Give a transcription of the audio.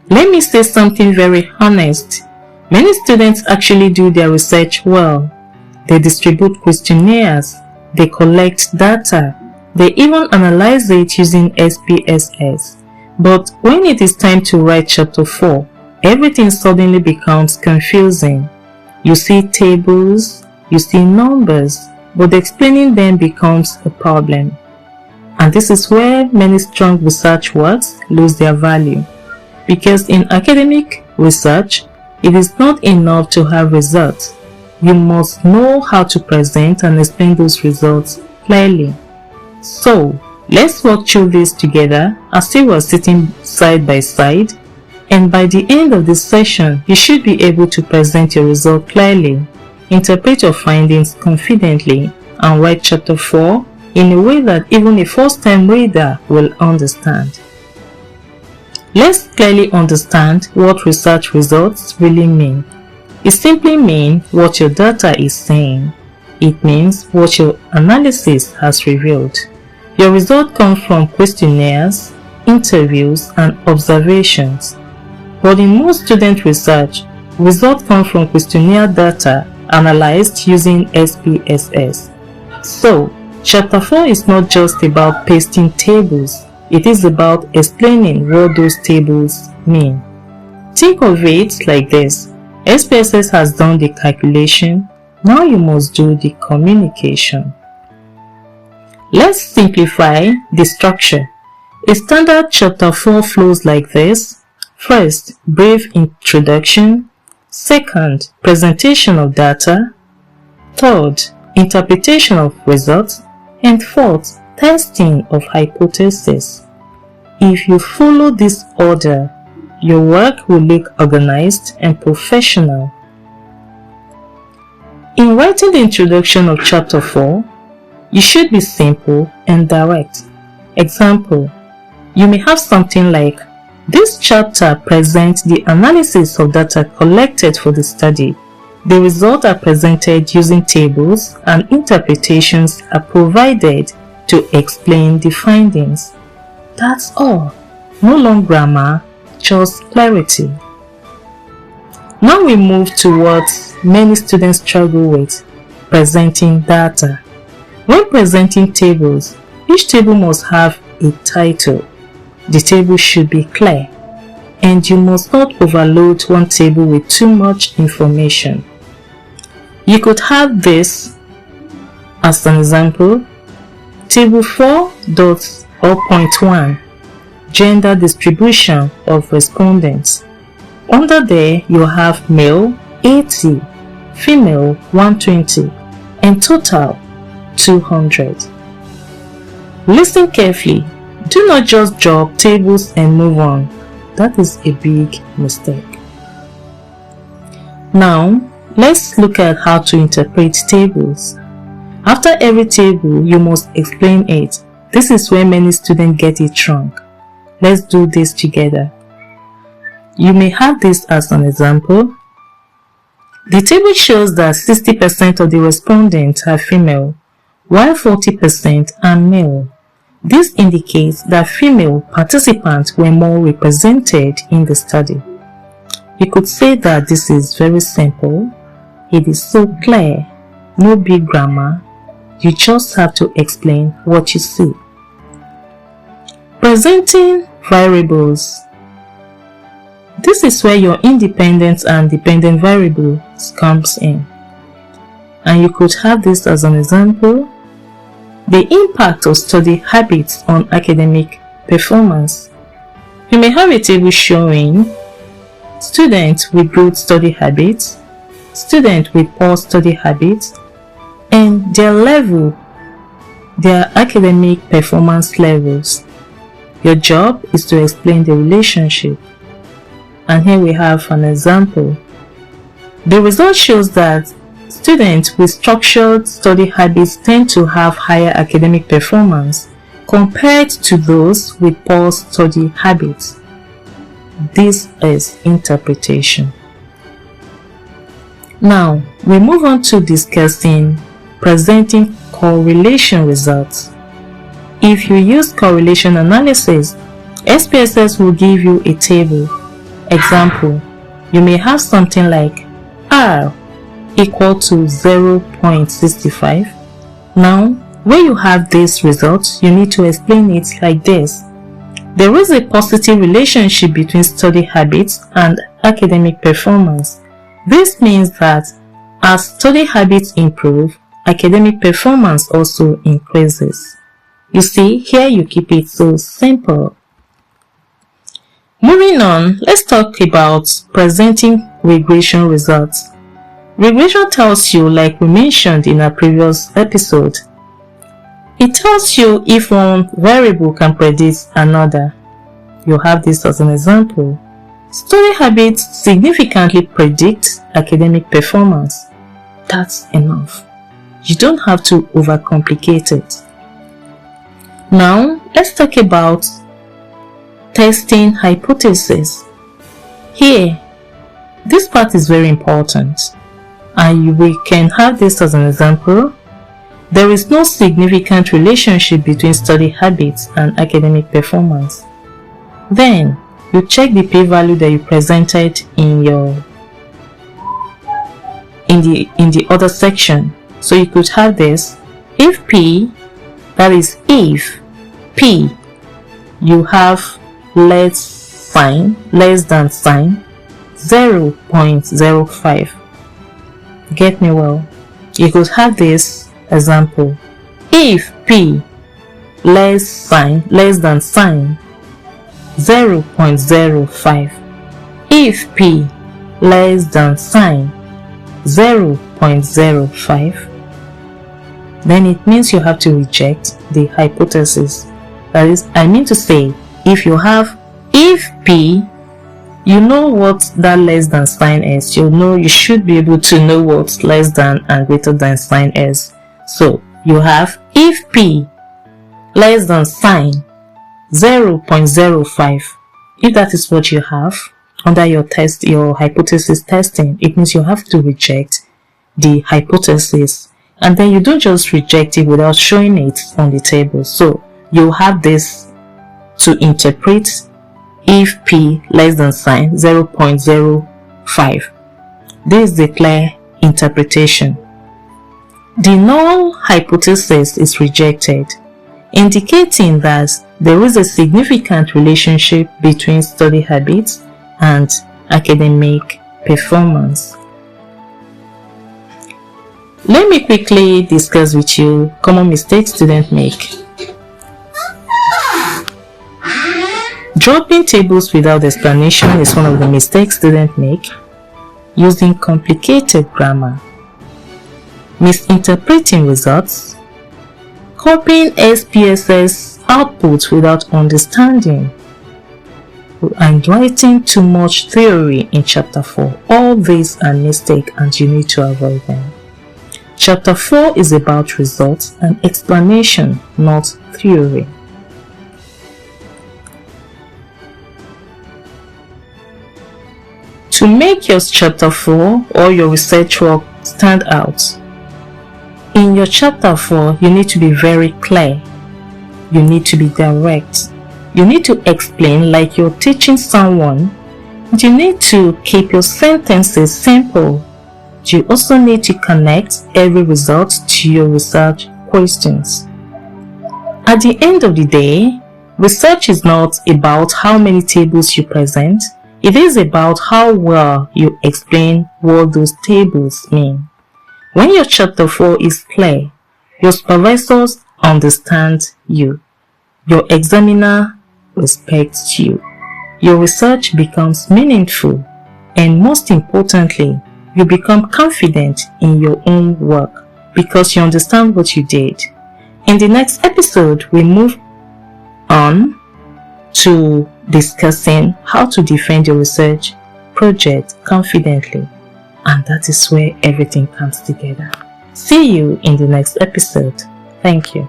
Let me say something very honest. Many students actually do their research well. They distribute questionnaires, they collect data, they even analyze it using SPSS. But when it is time to write chapter 4, everything suddenly becomes confusing. You see tables, you see numbers, but explaining them becomes a problem. And this is where many strong research works lose their value. Because in academic research, it is not enough to have results. You must know how to present and explain those results clearly. So, let's walk through this together as if we're sitting side by side, and by the end of this session, you should be able to present your result clearly, interpret your findings confidently, and write chapter 4 in a way that even a first-time reader will understand. Let's clearly understand what research results really mean. It simply means what your data is saying. It means what your analysis has revealed. Your result comes from questionnaires, interviews, and observations. But in most student research, results come from questionnaire data analyzed using SPSS. So, chapter 4 is not just about pasting tables. It is about explaining what those tables mean. Think of it like this. SPSS has done the calculation. Now you must do the communication. Let's simplify the structure. A standard chapter 4 flows like this. First, brief introduction. Second, presentation of data. Third, interpretation of results. And fourth, testing of hypotheses. If you follow this order, your work will look organized and professional. In writing the introduction of chapter 4, you should be simple and direct. Example, you may have something like, this chapter presents the analysis of data collected for the study. The results are presented using tables and interpretations are provided to explain the findings. That's all. No long grammar, just clarity. Now we move to what many students struggle with, presenting data. When presenting tables, each table must have a title. The table should be clear, and you must not overload one table with too much information. You could have this as an example. Table 4.1 Gender distribution of respondents. Under there, you have male 80, female 120, and total 200. Listen carefully. Do not just drop tables and move on. That is a big mistake. Now, let's look at how to interpret tables. After every table, you must explain it. This is where many students get it wrong. Let's do this together. You may have this as an example. The table shows that 60% of the respondents are female, while 40% are male. This indicates that female participants were more represented in the study. You could say that this is very simple. It is so clear, no big grammar. You just have to explain what you see. Presenting variables. This is where your independent and dependent variables comes in. And you could have this as an example. The impact of study habits on academic performance. You may have a table showing students with good study habits, students with poor study habits, and their academic performance levels. Your job is to explain the relationship. And here we have an example. The result shows that students with structured study habits tend to have higher academic performance compared to those with poor study habits. This is interpretation. Now, we move on to discussing presenting correlation results. If you use correlation analysis, SPSS will give you a table. example, you may have something like R equal to 0.65. Now, when you have this result, you need to explain it like this. There is a positive relationship between study habits and academic performance. This means that as study habits improve, academic performance also increases. You see, here you keep it so simple. Moving on, let's talk about presenting regression results. Regression tells you, like we mentioned in our previous episode, it tells you if one variable can predict another. You have this as an example. Study habits significantly predict academic performance. That's enough. You don't have to overcomplicate it. Now, let's talk about testing hypotheses. Here, this part is very important, and we can have this as an example. There is no significant relationship between study habits and academic performance. Then, you check the p-value that you presented in the other section. So you could have this: if p, that is if p, you have less than sign 0.05. Get me well? You could have this example: if p less than sign 0.05. If p less than sign 0.05, then it means you have to reject the hypothesis. That is, I mean to say, if you have if p, you know what that less than sign is. You should be able to know what less than and greater than sign is. So you have if p less than sign 0.05. If that is what you have under your hypothesis testing, it means you have to reject the hypothesis, and then you don't just reject it without showing it on the table. So you have this to interpret if p less than sign 0.05. This is the clear interpretation. The null hypothesis is rejected, indicating that there is a significant relationship between study habits and academic performance. Let me quickly discuss with you common mistakes students make. Dropping tables without explanation is one of the mistakes students make. Using complicated grammar. Misinterpreting results. Copying SPSS output without understanding. And writing too much theory in chapter 4. All these are mistakes and you need to avoid them. Chapter 4 is about results and explanation, not theory. To make your chapter 4 or your research work stand out, in your chapter 4, you need to be very clear. You need to be direct. You need to explain like you're teaching someone. You need to keep your sentences simple. You also need to connect every result to your research questions. At the end of the day, research is not about how many tables you present. It is about how well you explain what those tables mean. When your chapter 4 is clear, your supervisors understand you. Your examiner respects you. Your research becomes meaningful, and most importantly, you become confident in your own work because you understand what you did. In the next episode, we move on to discussing how to defend your research project confidently, and that is where everything comes together. See you in the next episode. Thank you.